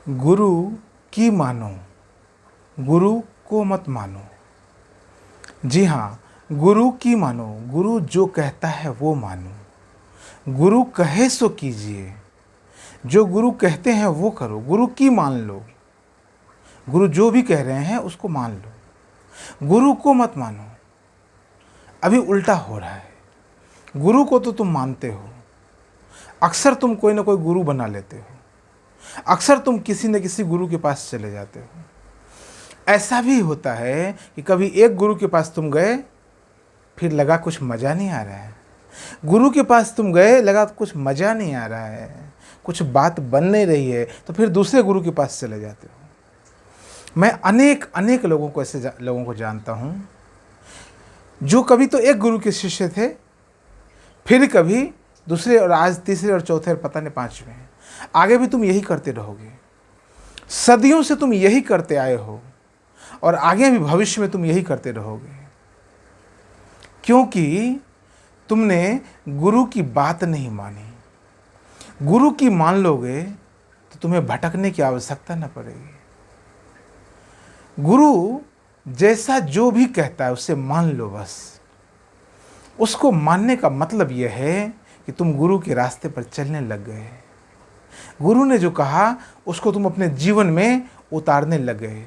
गुरु की मानो, गुरु को मत मानो। जी हाँ, गुरु की मानो, गुरु जो कहता है वो मानो। गुरु कहे सो कीजिए, जो गुरु कहते हैं वो करो। गुरु की मान लो, गुरु जो भी कह रहे हैं उसको मान लो। गुरु को मत मानो। अभी उल्टा हो रहा है। गुरु को तो तुम मानते हो, अक्सर तुम कोई ना कोई गुरु बना लेते हो, अक्सर तुम किसी न किसी गुरु के पास चले जाते हो। ऐसा भी होता है कि कभी एक गुरु के पास तुम गए, फिर लगा कुछ मज़ा नहीं आ रहा है। गुरु के पास तुम गए, लगा कुछ मज़ा नहीं आ रहा है, कुछ बात बन नहीं रही है, तो फिर दूसरे गुरु के पास चले जाते हो। मैं अनेक अनेक लोगों को ऐसे लोगों को जानता हूँ जो कभी तो एक गुरु के शिष्य थे, फिर कभी दूसरे, और आज तीसरे और चौथे और पता नहीं पांचवें। आगे भी तुम यही करते रहोगे। सदियों से तुम यही करते आए हो और आगे भी भविष्य में तुम यही करते रहोगे, क्योंकि तुमने गुरु की बात नहीं मानी। गुरु की मान लोगे तो तुम्हें भटकने की आवश्यकता न पड़ेगी। गुरु जैसा जो भी कहता है उसे मान लो बस। उसको मानने का मतलब यह है कि तुम गुरु के रास्ते पर चलने लग गए। गुरु ने जो कहा उसको तुम अपने जीवन में उतारने लग गए,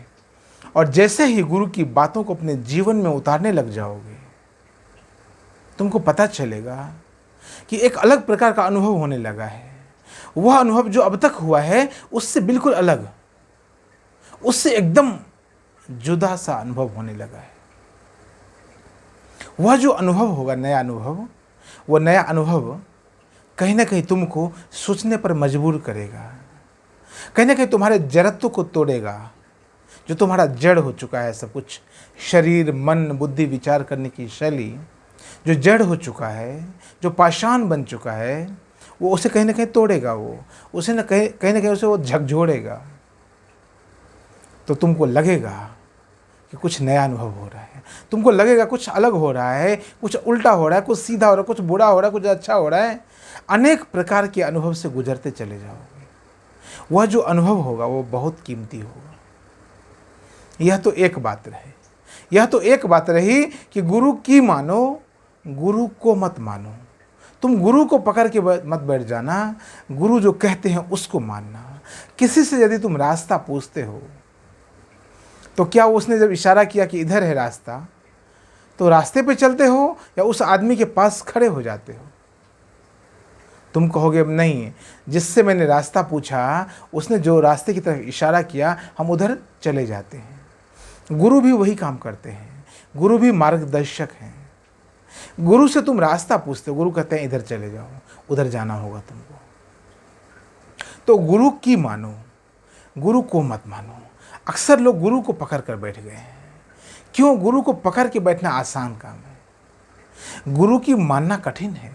और जैसे ही गुरु की बातों को अपने जीवन में उतारने लग जाओगे, तुमको पता चलेगा कि एक अलग प्रकार का अनुभव होने लगा है। वह अनुभव जो अब तक हुआ है उससे बिल्कुल अलग, उससे एकदम जुदा सा अनुभव होने लगा है। वह जो अनुभव होगा, नया अनुभव, वह नया अनुभव कहीं ना कहीं तुमको सोचने पर मजबूर करेगा, कहीं ना कहीं तुम्हारे जड़त्व को तोड़ेगा, जो तुम्हारा जड़ हो चुका है सब कुछ, शरीर, मन, बुद्धि, विचार करने की शैली जो जड़ हो चुका है, जो पाषाण बन चुका है, वो उसे कहीं ना कहीं तोड़ेगा। वो उसे न कहीं ना कहीं उसे वो झकझोड़ेगा। तो तुमको लगेगा कि कुछ नया अनुभव हो रहा है, तुमको लगेगा कुछ अलग हो रहा है, कुछ उल्टा हो रहा है, कुछ सीधा हो रहा है, कुछ बुरा हो रहा है, कुछ अच्छा हो रहा है। अनेक प्रकार के अनुभव से गुजरते चले जाओगे। वह जो अनुभव होगा वो बहुत कीमती होगा। यह तो एक बात रही, यह तो एक बात रही कि गुरु की मानो, गुरु को मत मानो। तुम गुरु को पकड़ के मत बैठ जाना, गुरु जो कहते हैं उसको मानना। किसी से यदि तुम रास्ता पूछते हो तो क्या उसने जब इशारा किया कि इधर है रास्ता, तो रास्ते पे चलते हो या उस आदमी के पास खड़े हो जाते हो? तुम कहोगे अब नहीं, जिससे मैंने रास्ता पूछा उसने जो रास्ते की तरफ इशारा किया, हम उधर चले जाते हैं। गुरु भी वही काम करते हैं, गुरु भी मार्गदर्शक हैं। गुरु से तुम रास्ता पूछते हो, गुरु कहते हैं इधर चले जाओ, उधर जाना होगा तुमको। तो गुरु की मानो, गुरु को मत मानो। अक्सर लोग गुरु को पकड़ कर बैठ गए हैं। क्यों? गुरु को पकड़ के बैठना आसान काम है, गुरु की मानना कठिन है,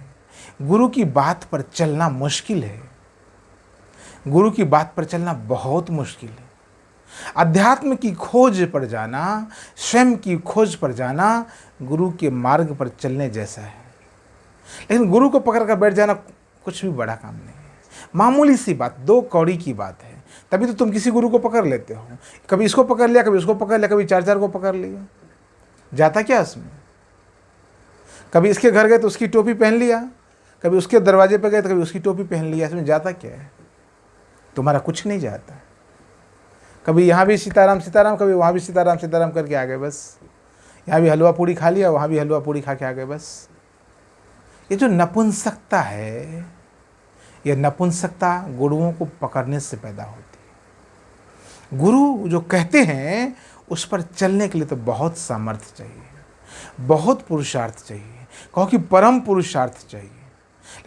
गुरु की बात पर चलना मुश्किल है, गुरु की बात पर चलना बहुत मुश्किल है। अध्यात्म की खोज पर जाना, स्वयं की खोज पर जाना, गुरु के मार्ग पर चलने जैसा है। लेकिन गुरु को पकड़ कर बैठ जाना कुछ भी बड़ा काम नहीं है, मामूली सी बात, दो कौड़ी की बात है। तभी तो तुम किसी गुरु को पकड़ लेते हो, कभी इसको पकड़ लिया, कभी उसको पकड़ लिया, कभी चार चार को पकड़ लिया। जाता क्या इसमें? कभी इसके घर गए तो उसकी टोपी पहन लिया, कभी उसके दरवाजे पर गए तो कभी उसकी टोपी पहन लिया। इसमें जाता क्या है? तुम्हारा कुछ नहीं जाता। कभी यहाँ भी सीताराम सीताराम, कभी वहाँ भी सीताराम सीताराम करके आ गए बस। यहाँ भी हलवा पूड़ी खा लिया, वहाँ भी हलवा पूड़ी खा के आ गए बस। ये जो नपुंसकता है, यह नपुंसकता गुरुओं को पकड़ने से पैदा होती है। गुरु जो कहते हैं उस पर चलने के लिए तो बहुत सामर्थ्य चाहिए, बहुत पुरुषार्थ चाहिए, कहो कि परम पुरुषार्थ चाहिए।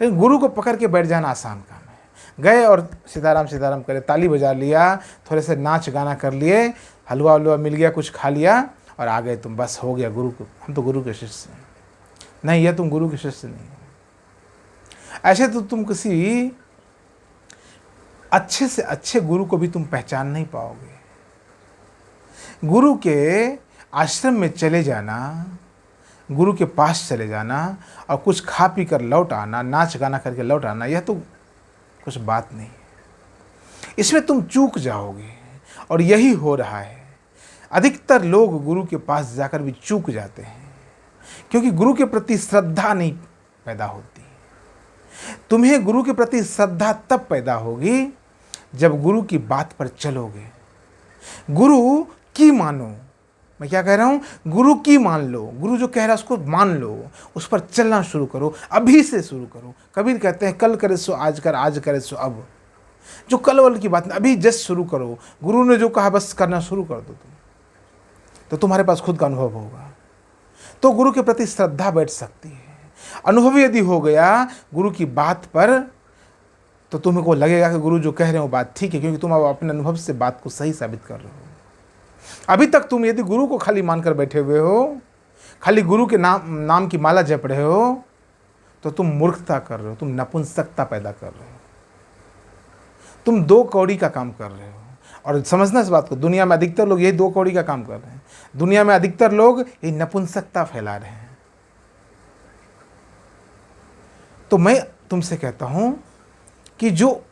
लेकिन गुरु को पकड़ के बैठ जाना आसान काम है। गए और सीताराम सीताराम करे, ताली बजा लिया, थोड़े से नाच गाना कर लिए, हलवा वलवा मिल गया, कुछ खा लिया और आ गए तुम, बस हो गया। गुरु को, हम तो गुरु के शिष्य हैं। नहीं, यह तुम गुरु के शिष्य नहीं हो। ऐसे तो तुम किसी अच्छे से अच्छे गुरु को भी तुम पहचान नहीं पाओगे। गुरु के आश्रम में चले जाना, गुरु के पास चले जाना और कुछ खा पी कर लौट आना, नाच गाना करके लौट आना, यह तो कुछ बात नहीं है। इसमें तुम चूक जाओगे। और यही हो रहा है। अधिकतर लोग गुरु के पास जाकर भी चूक जाते हैं, क्योंकि गुरु के प्रति श्रद्धा नहीं पैदा होती। तुम्हें गुरु के प्रति श्रद्धा तब पैदा होगी जब गुरु की बात पर चलोगे। गुरु की मानो, मैं क्या कह रहा हूं, गुरु की मान लो। गुरु जो कह रहा है उसको मान लो, उस पर चलना शुरू करो, अभी से शुरू करो। कबीर कहते हैं कल करे सो आज कर, आज करे सो अब। जो कल वाल की बात नहीं, अभी जस्ट शुरू करो। गुरु ने जो कहा बस करना शुरू कर दो तुम, तो तुम्हारे पास खुद का अनुभव होगा। तो गुरु के प्रति श्रद्धा बैठ सकती है। अनुभव यदि हो गया गुरु की बात पर, तो तुम्हें को लगेगा कि गुरु जो कह रहे हो बात ठीक है, क्योंकि तुम अब अपने अनुभव से बात को सही साबित कर रहे हो। अभी तक तुम यदि गुरु को खाली मानकर बैठे हुए हो, खाली गुरु के नाम की माला जप रहे हो, तो तुम मूर्खता कर रहे हो, तुम नपुंसकता पैदा कर रहे हो, तुम दो कौड़ी का काम कर रहे हो। और समझना इस बात को, दुनिया में अधिकतर लोग यही दो कौड़ी का काम कर रहे हैं। दुनिया में अधिकतर लोग ये नपुंसकता फैला रहे हैं। तो मैं तुमसे कहता हूं कि जो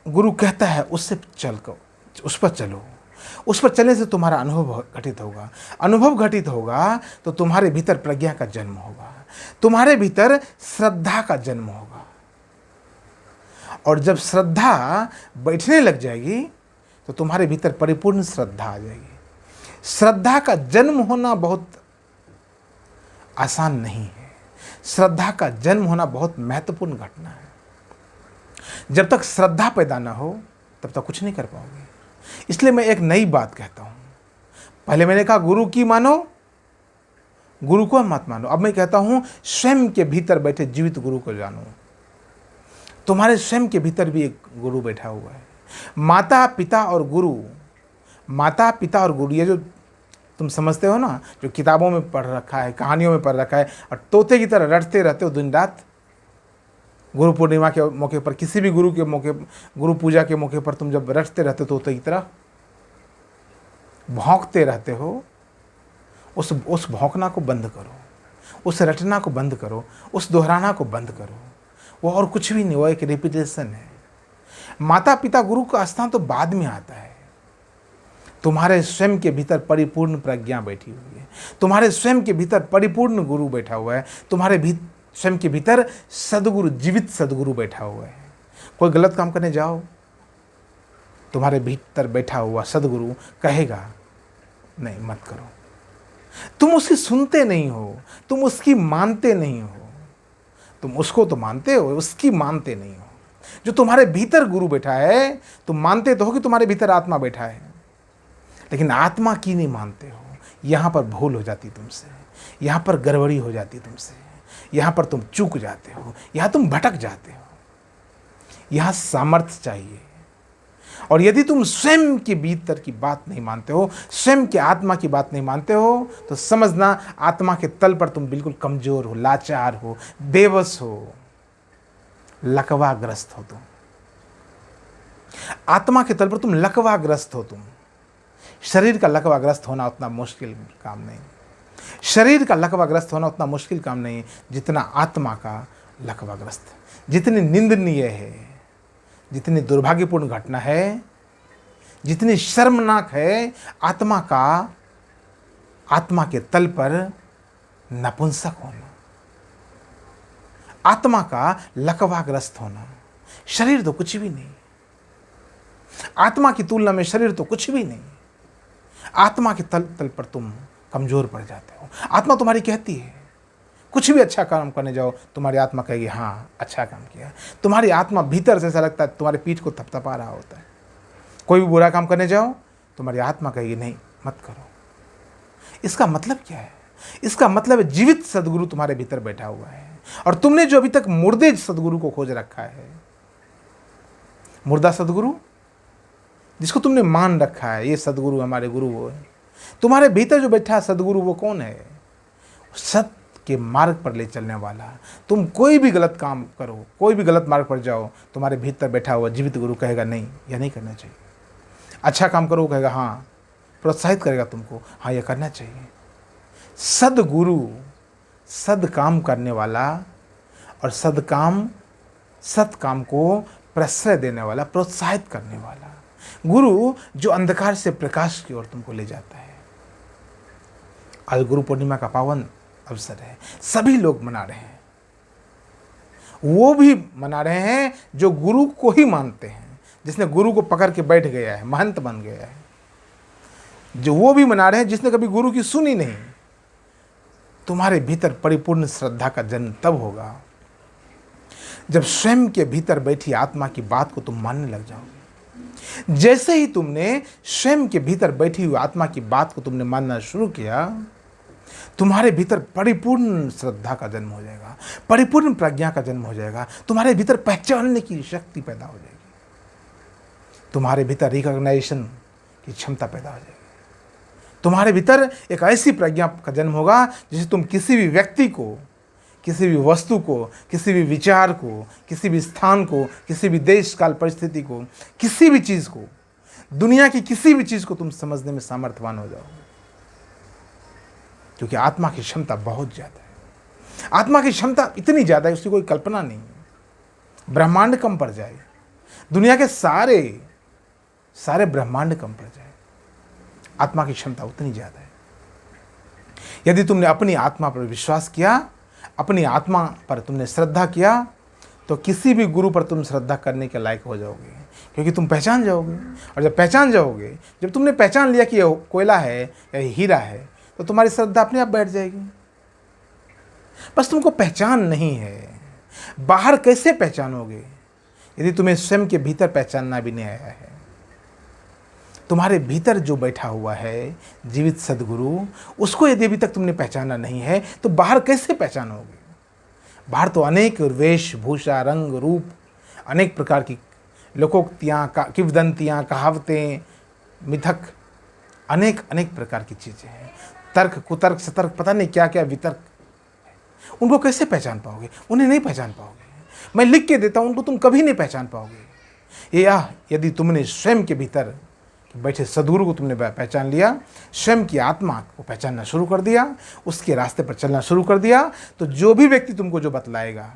गुरु कहता है उससे चल कर, उस पर चलो। उस पर चलने से तुम्हारा अनुभव घटित होगा। अनुभव घटित होगा तो तुम्हारे भीतर प्रज्ञा का जन्म होगा, तुम्हारे भीतर श्रद्धा का जन्म होगा। और जब श्रद्धा बैठने लग जाएगी तो तुम्हारे भीतर परिपूर्ण श्रद्धा आ जाएगी। श्रद्धा का जन्म होना बहुत आसान नहीं है। श्रद्धा का जन्म होना बहुत महत्वपूर्ण घटना है। जब तक श्रद्धा पैदा ना हो तब तक कुछ नहीं कर पाओगे। इसलिए मैं एक नई बात कहता हूं। पहले मैंने कहा गुरु की मानो, गुरु को मत मानो। अब मैं कहता हूं स्वयं के भीतर बैठे जीवित गुरु को जानो। तुम्हारे स्वयं के भीतर भी एक गुरु बैठा हुआ है। माता पिता और गुरु, माता पिता और गुरु, ये जो तुम समझते हो ना, जो किताबों में पढ़ रखा है, कहानियों में पढ़ रखा है, और तोते की तरह रटते रहते हो दिन रात। गुरु पूर्णिमा के मौके पर, किसी भी गुरु के मौके, गुरु पूजा के मौके पर तुम जब रटते रहते हो तोते की तरह भौंकते रहते हो, उस भौंकना को बंद करो, उस रटना को बंद करो, उस दोहराना को बंद करो। वो और कुछ भी नहीं, वो एक रिपीटेशन है। माता पिता गुरु का स्थान तो बाद में आता है। तुम्हारे स्वयं के भीतर परिपूर्ण प्रज्ञा बैठी हुई है, तुम्हारे स्वयं के भीतर परिपूर्ण गुरु बैठा हुआ है, तुम्हारे स्वयं के भीतर सदगुरु, जीवित सदगुरु बैठा हुआ है। कोई गलत काम करने जाओ, तुम्हारे भीतर बैठा हुआ सदगुरु कहेगा नहीं मत करो। तुम उसकी सुनते नहीं हो, तुम उसकी मानते नहीं हो। तुम उसको तो मानते हो, उसकी मानते नहीं हो। जो तुम्हारे भीतर गुरु बैठा है, तुम मानते तो हो कि तुम्हारे भीतर आत्मा बैठा है, लेकिन आत्मा की नहीं मानते हो। यहाँ पर भूल हो जाती तुमसे, यहाँ पर गड़बड़ी हो जाती तुमसे, यहाँ पर तुम चूक जाते हो, यहाँ तुम भटक जाते हो। यहाँ सामर्थ्य चाहिए। और यदि तुम स्वयं के भीतर की बात नहीं मानते हो, स्वयं के आत्मा की बात नहीं मानते हो, तो समझना आत्मा के तल पर तुम बिल्कुल कमजोर हो, लाचार हो, बेबस हो, लकवाग्रस्त हो। तुम आत्मा के तल पर तुम लकवाग्रस्त हो। तुम शरीर का लकवाग्रस्त होना उतना मुश्किल काम नहीं, शरीर का लकवाग्रस्त होना उतना मुश्किल काम नहीं जितना आत्मा का लकवाग्रस्त। जितनी निंदनीय है, जितनी दुर्भाग्यपूर्ण घटना है, जितनी शर्मनाक है आत्मा के तल पर नपुंसक होना, आत्मा का लकवाग्रस्त होना। शरीर तो कुछ भी नहीं, आत्मा की तुलना में शरीर तो कुछ भी नहीं। आत्मा के तल पर तुम कमजोर पड़ जाते हो। आत्मा तुम्हारी कहती है, कुछ भी अच्छा काम करने जाओ, तुम्हारी आत्मा कहेगी हाँ अच्छा काम किया। तुम्हारी आत्मा भीतर से ऐसा लगता है तुम्हारे पीठ को थपथपा रहा होता है। कोई भी बुरा काम करने जाओ, तुम्हारी आत्मा कहेगी नहीं मत करो। इसका मतलब क्या है? इसका मतलब है जीवित सदगुरु तुम्हारे भीतर बैठा हुआ है, और तुमने जो अभी तक मुर्दे सदगुरु को खोज रखा है, मुर्दा सदगुरु जिसको तुमने मान रखा है ये सदगुरु हमारे गुरु वो है, तुम्हारे भीतर जो बैठा है सदगुरु वो कौन है? सत्य के मार्ग पर ले चलने वाला। तुम कोई भी गलत काम करो, कोई भी गलत मार्ग पर जाओ, तुम्हारे भीतर बैठा हुआ जीवित गुरु कहेगा नहीं यह नहीं करना चाहिए। अच्छा काम करो, कहेगा हाँ, प्रोत्साहित करेगा तुमको, हाँ यह करना चाहिए। सदगुरु सद काम करने वाला और सत काम को प्रश्रय देने वाला, प्रोत्साहित करने वाला, गुरु जो अंधकार से प्रकाश की ओर तुमको ले जाता है। आज गुरु पूर्णिमा का पावन अवसर है, सभी लोग मना रहे हैं। वो भी मना रहे हैं जो गुरु को ही मानते हैं, जिसने गुरु को पकड़ के बैठ गया है, महंत बन गया है। जो वो भी मना रहे हैं जिसने कभी गुरु की सुनी नहीं। तुम्हारे भीतर परिपूर्ण श्रद्धा का जन्म तब होगा जब स्वयं के भीतर बैठी आत्मा की बात को तुम मानने लग जाओगे। जैसे ही तुमने स्वयं के भीतर बैठी हुई आत्मा की बात को तुमने मानना शुरू किया, तुम्हारे भीतर परिपूर्ण श्रद्धा का जन्म हो जाएगा, परिपूर्ण प्रज्ञा का जन्म हो जाएगा। तुम्हारे भीतर पहचानने की शक्ति पैदा हो जाएगी, तुम्हारे भीतर रिकॉग्नाइजेशन की क्षमता पैदा हो जाएगी। तुम्हारे भीतर एक ऐसी प्रज्ञा का जन्म होगा जिसे तुम किसी भी व्यक्ति को, किसी भी वस्तु को, किसी भी विचार को, किसी भी स्थान को, किसी भी देश काल परिस्थिति को, किसी भी चीज़ को, दुनिया की किसी भी चीज़ को तुम समझने में सामर्थ्यवान हो जाओगे। क्योंकि आत्मा की क्षमता बहुत ज़्यादा है। आत्मा की क्षमता इतनी ज़्यादा है उसकी कोई कल्पना नहीं है। ब्रह्मांड कम पड़ जाए, दुनिया के सारे ब्रह्मांड कम पड़ जाए, आत्मा की क्षमता उतनी ज़्यादा है। यदि तुमने अपनी आत्मा पर विश्वास किया, अपनी आत्मा पर तुमने श्रद्धा किया, तो किसी भी गुरु पर तुम श्रद्धा करने के लायक हो जाओगे। क्योंकि तुम पहचान जाओगे, और जब पहचान जाओगे, जब तुमने पहचान लिया कि यह कोयला है या हीरा है, तो तुम्हारी श्रद्धा अपने आप बैठ जाएगी। बस तुमको पहचान नहीं है। बाहर कैसे पहचानोगे यदि तुम्हें स्वयं के भीतर पहचानना भी नहीं आया है? तुम्हारे भीतर जो बैठा हुआ है जीवित सदगुरु, उसको यदि अभी तक तुमने पहचाना नहीं है तो बाहर कैसे पहचानोगे? बाहर तो अनेक वेशभूषा, रंग, रूप, अनेक प्रकार की लोकोक्तियाँ, किंवदंतियाँ, कहावतें, मिथक, अनेक प्रकार की चीज़ें हैं। तर्क, कुतर्क, सतर्क, पता नहीं क्या क्या वितर्क। उनको कैसे पहचान पाओगे? उन्हें नहीं पहचान पाओगे। मैं लिख के देता हूँ, उनको तुम कभी नहीं पहचान पाओगे। यदि तुमने स्वयं के भीतर बैठे सदगुरु को तुमने पहचान लिया, स्वयं की आत्मा को पहचानना शुरू कर दिया, उसके रास्ते पर चलना शुरू कर दिया, तो जो भी व्यक्ति तुमको जो बतलाएगा,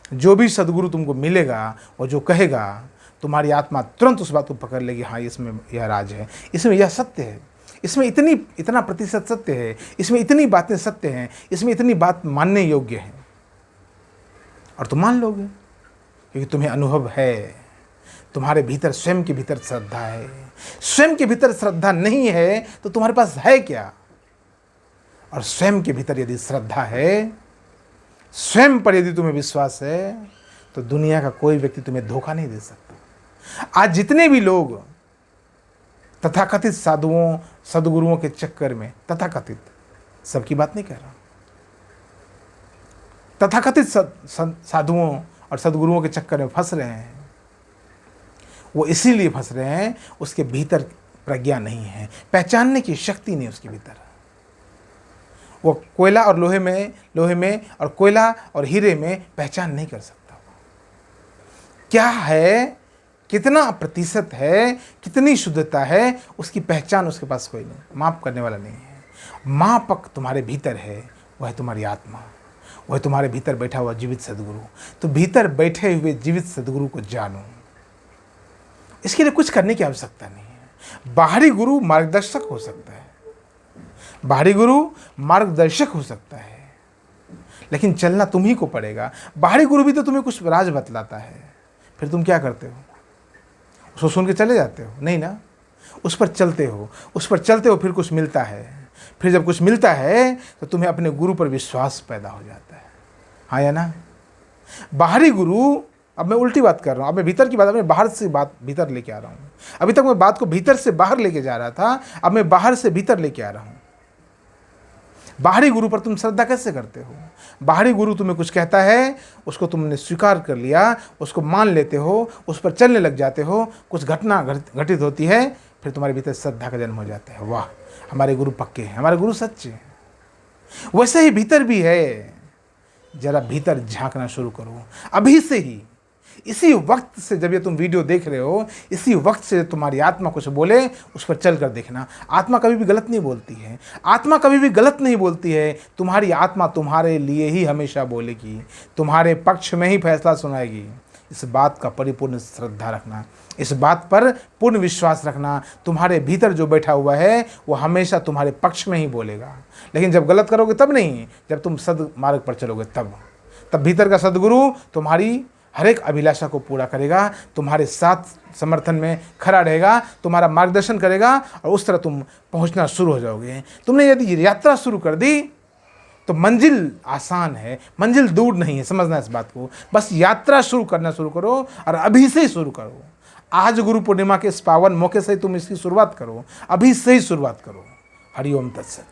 जो भी सदगुरु तुमको मिलेगा और जो कहेगा, तुम्हारी आत्मा तुरंत उस बात को पकड़ लेगी। हाँ, इसमें यह राज है, इसमें यह सत्य है, इसमें इतना प्रतिशत सत्य है, इसमें इतनी बातें सत्य हैं, इसमें इतनी बात मानने योग्य है, और तुम मान लोगे क्योंकि तुम्हें अनुभव है। तुम्हारे भीतर स्वयं के भीतर श्रद्धा है। स्वयं के भीतर श्रद्धा नहीं है तो तुम्हारे पास है क्या? और स्वयं के भीतर यदि श्रद्धा है, स्वयं पर यदि तुम्हें विश्वास है, तो दुनिया का कोई व्यक्ति तुम्हें धोखा नहीं दे सकता। आज जितने भी लोग तथाकथित साधुओं, सदगुरुओं के चक्कर में, तथाकथित, सबकी बात नहीं कह रहा, तथाकथित साधुओं और सदगुरुओं के चक्कर में फंस रहे हैं, वो इसीलिए फंस रहे हैं उसके भीतर प्रज्ञा नहीं है, पहचानने की शक्ति नहीं उसके भीतर। वो कोयला और लोहे में और कोयला और हीरे में पहचान नहीं कर सकता। क्या है, कितना प्रतिशत है, कितनी शुद्धता है, उसकी पहचान उसके पास कोई नहीं, माप करने वाला नहीं है। मापक तुम्हारे भीतर है, वह है तुम्हारी आत्मा, वह तुम्हारे भीतर बैठा हुआ जीवित सदगुरु। तो भीतर बैठे हुए जीवित सदगुरु को जानो। इसके लिए कुछ करने की आवश्यकता नहीं है। बाहरी गुरु मार्गदर्शक हो सकता है, बाहरी गुरु मार्गदर्शक हो सकता है, लेकिन चलना तुम ही को पड़ेगा। बाहरी गुरु भी तो तुम्हें कुछ राज बतलाता है, फिर तुम क्या करते हो? उसको सुन के चले जाते हो? नहीं ना, उस पर चलते हो, फिर कुछ मिलता है। फिर जब कुछ मिलता है तो तुम्हें अपने गुरु पर विश्वास पैदा हो जाता है। हाँ या ना? बाहरी गुरु, अब मैं उल्टी बात कर रहा हूँ, अब मैं भीतर की बात, मैं बाहर से बात भीतर लेके आ रहा हूँ। अभी तक मैं बात को भीतर से बाहर लेके जा रहा था, अब मैं बाहर से भीतर लेके आ रहा हूँ। बाहरी गुरु पर तुम श्रद्धा कैसे करते हो? बाहरी गुरु तुम्हें कुछ कहता है, उसको तुमने स्वीकार कर लिया, उसको मान लेते हो, उस पर चलने लग जाते हो, कुछ घटना घटित होती है, फिर तुम्हारे भीतर श्रद्धा का जन्म हो जाता है। वाह, हमारे गुरु पक्के हैं, हमारे गुरु सच्चे हैं। वैसे ही भीतर भी है, जरा भीतर झांकना शुरू करो अभी से ही। इसी वक्त से, जब ये तुम वीडियो देख रहे हो, इसी वक्त से तुम्हारी आत्मा कुछ बोले, उस पर चल कर देखना। आत्मा कभी भी गलत नहीं बोलती है, आत्मा कभी भी गलत नहीं बोलती है। तुम्हारी आत्मा तुम्हारे लिए ही हमेशा बोलेगी, तुम्हारे पक्ष में ही फैसला सुनाएगी। इस बात का परिपूर्ण श्रद्धा रखना, इस बात पर पूर्ण विश्वास रखना। तुम्हारे भीतर जो बैठा हुआ है वो हमेशा तुम्हारे पक्ष में ही बोलेगा। लेकिन जब गलत करोगे तब नहीं, जब तुम सद्मार्ग पर चलोगे तब भीतर का सद्गुरु तुम्हारी हर एक अभिलाषा को पूरा करेगा, तुम्हारे साथ समर्थन में खड़ा रहेगा, तुम्हारा मार्गदर्शन करेगा और उस तरह तुम पहुंचना शुरू हो जाओगे। तुमने यदि यात्रा शुरू कर दी तो मंजिल आसान है, मंजिल दूर नहीं है, समझना इस बात को। बस यात्रा शुरू करना शुरू करो और अभी से ही शुरू करो। आज गुरु पूर्णिमा के इस पावन मौके से तुम इसकी शुरुआत करो, अभी से ही शुरुआत करो। हरि ओम तत्सत।